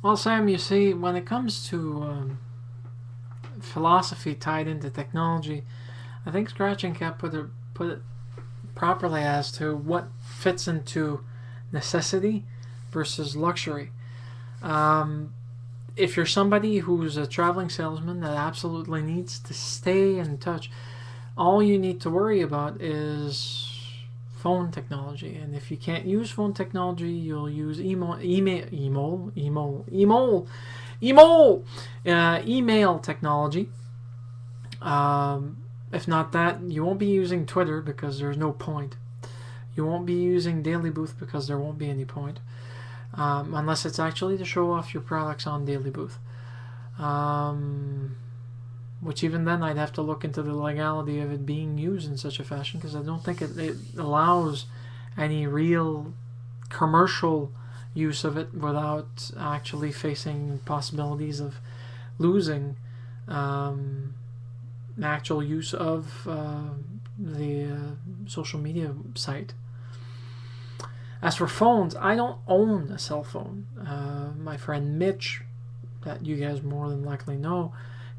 Well, Sam, you see, when it comes to philosophy tied into technology, I think Scratching Cat put it properly as to what fits into necessity versus luxury. Um, if you're somebody who's a traveling salesman that absolutely needs to stay in touch, all you need to worry about is phone technology. And if you can't use phone technology, you'll use email technology. If not that, you won't be using Twitter because there's no point. You won't be using Daily Booth because there won't be any point, unless it's actually to show off your products on Daily Booth. Um, which even then I'd have to look into the legality of it being used in such a fashion, because I don't think it allows any real commercial use of it without actually facing possibilities of losing actual use of the social media site. As for phones, I don't own a cell phone. My friend Mitch, that you guys more than likely know,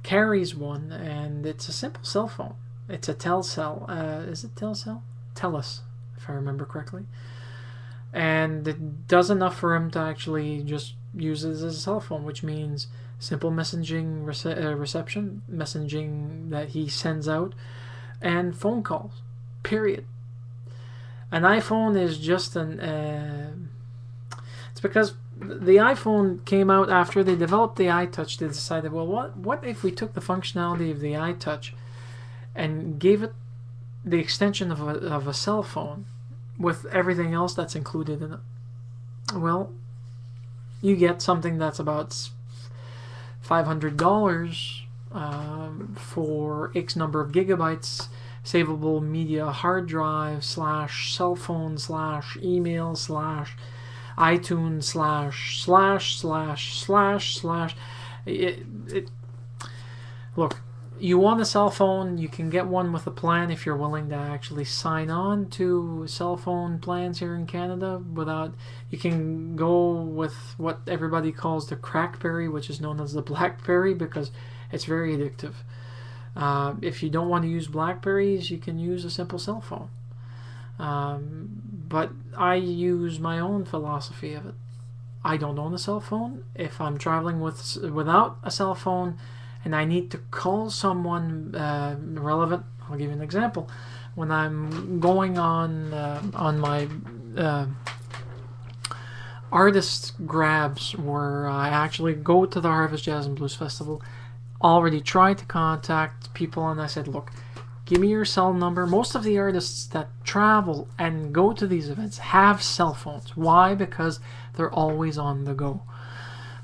carries one, and it's a simple cell phone. It's a Telcel. Is it Telcel? Telus, if I remember correctly. And it does enough for him to actually just use it as a cell phone, which means simple messaging reception, messaging that he sends out, and phone calls. Period. An iPhone is just it's because the iPhone came out after they developed the iTouch. They decided, well, what if we took the functionality of the iTouch and gave it the extension of a cell phone with everything else that's included in it? Well, you get something that's about $500 for X number of gigabytes, savable media hard drive / cell phone / email / iTunes / Look, you want a cell phone, you can get one with a plan if you're willing to actually sign on to cell phone plans here in Canada. Without, you can go with what everybody calls the crackberry, which is known as the blackberry, because it's very addictive. If you don't want to use blackberries, you can use a simple cell phone. But I use my own philosophy of it. I don't own a cell phone. If I'm traveling without a cell phone and I need to call someone relevant, I'll give you an example. When I'm going on my artist grabs, where I actually go to the Harvest Jazz and Blues Festival, already tried to contact people, and I said, look, give me your cell number. Most of the artists that travel and go to these events have cell phones. Why? Because they're always on the go.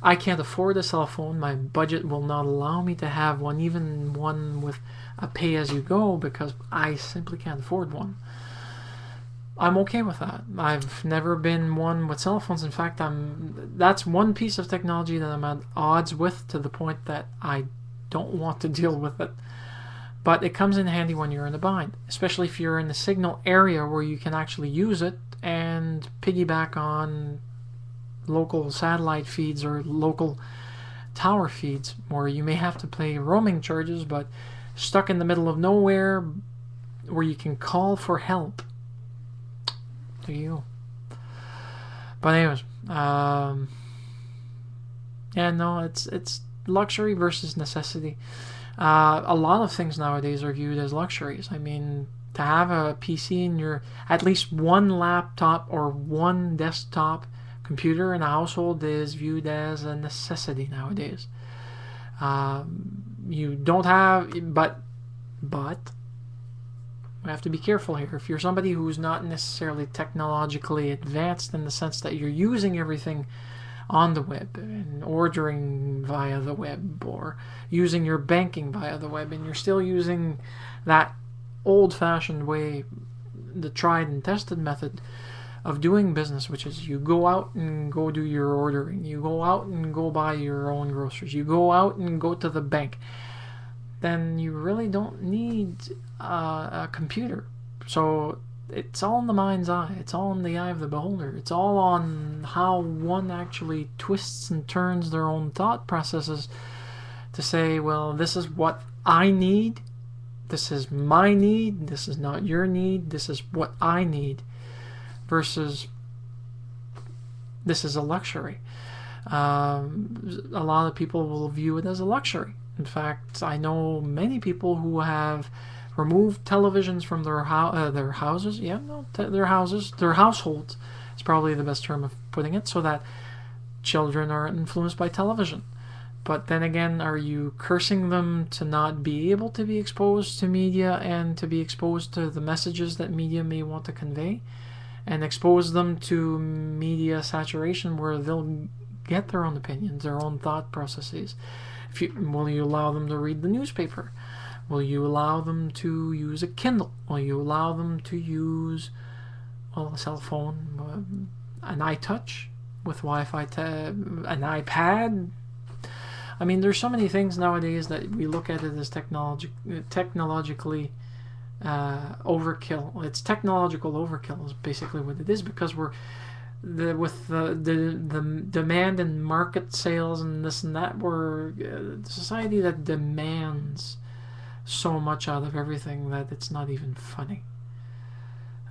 I can't afford a cell phone. My budget will not allow me to have one, even one with a pay-as-you-go, because I simply can't afford one. I'm okay with that. I've never been one with cell phones. In fact, that's one piece of technology that I'm at odds with, to the point that I don't want to deal with it. But it comes in handy when you're in a bind, especially if you're in a signal area where you can actually use it and piggyback on local satellite feeds or local tower feeds, where you may have to pay roaming charges, but stuck in the middle of nowhere where you can call for help. There you go. But anyways, yeah, no, it's luxury versus necessity. A lot of things nowadays are viewed as luxuries. I mean, to have a PC in your, at least one laptop or one desktop computer in a household is viewed as a necessity nowadays. You don't have, but we have to be careful here. If you're somebody who's not necessarily technologically advanced, in the sense that you're using everything on the web and ordering via the web, or using your banking via the web, and you're still using that old-fashioned way, the tried and tested method of doing business, which is you go out and go do your ordering, you go out and go buy your own groceries, you go out and go to the bank, then you really don't need a computer. So it's all in the mind's eye. It's all in the eye of the beholder. It's all on how one actually twists and turns their own thought processes to say, well, this is what I need. This is my need. This is not your need. This is what I need. Versus, this is a luxury. A lot of people will view it as a luxury. In fact, I know many people who have removed televisions from their houses. Yeah, no, their houses, their households is probably the best term of putting it, so that children are influenced by television. But then again, are you cursing them to not be able to be exposed to media and to be exposed to the messages that media may want to convey, and expose them to media saturation where they'll get their own opinions, their own thought processes? Will you allow them to read the newspaper? Will you allow them to use a Kindle? Will you allow them to use, well, a cell phone, an iTouch with Wi-Fi, an iPad? I mean, there's so many things nowadays that we look at it as technologically overkill. It's technological overkill is basically what it is, because with the demand and market sales and this and that, we're a society that demands so much out of everything that it's not even funny.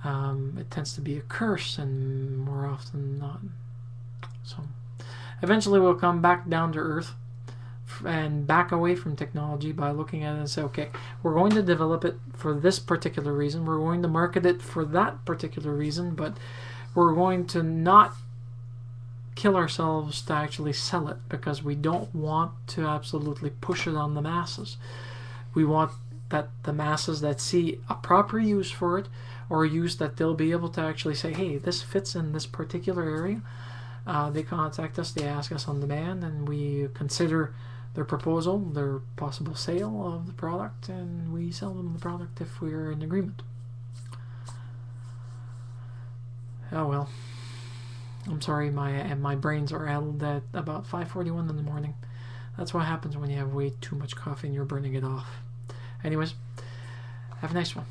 It tends to be a curse, and more often than not. So eventually we'll come back down to earth and back away from technology by looking at it and say, okay, we're going to develop it for this particular reason, we're going to market it for that particular reason, but we're going to not kill ourselves to actually sell it, because we don't want to absolutely push it on the masses. We want that the masses that see a proper use for it, or a use that they'll be able to actually say, hey, this fits in this particular area. They contact us, they ask us on demand, and we consider their proposal, their possible sale of the product, and we sell them the product if we're in agreement. Oh well. I'm sorry, my brains are addled at about 5:41 in the morning. That's what happens when you have way too much coffee and you're burning it off. Anyways, have a nice one.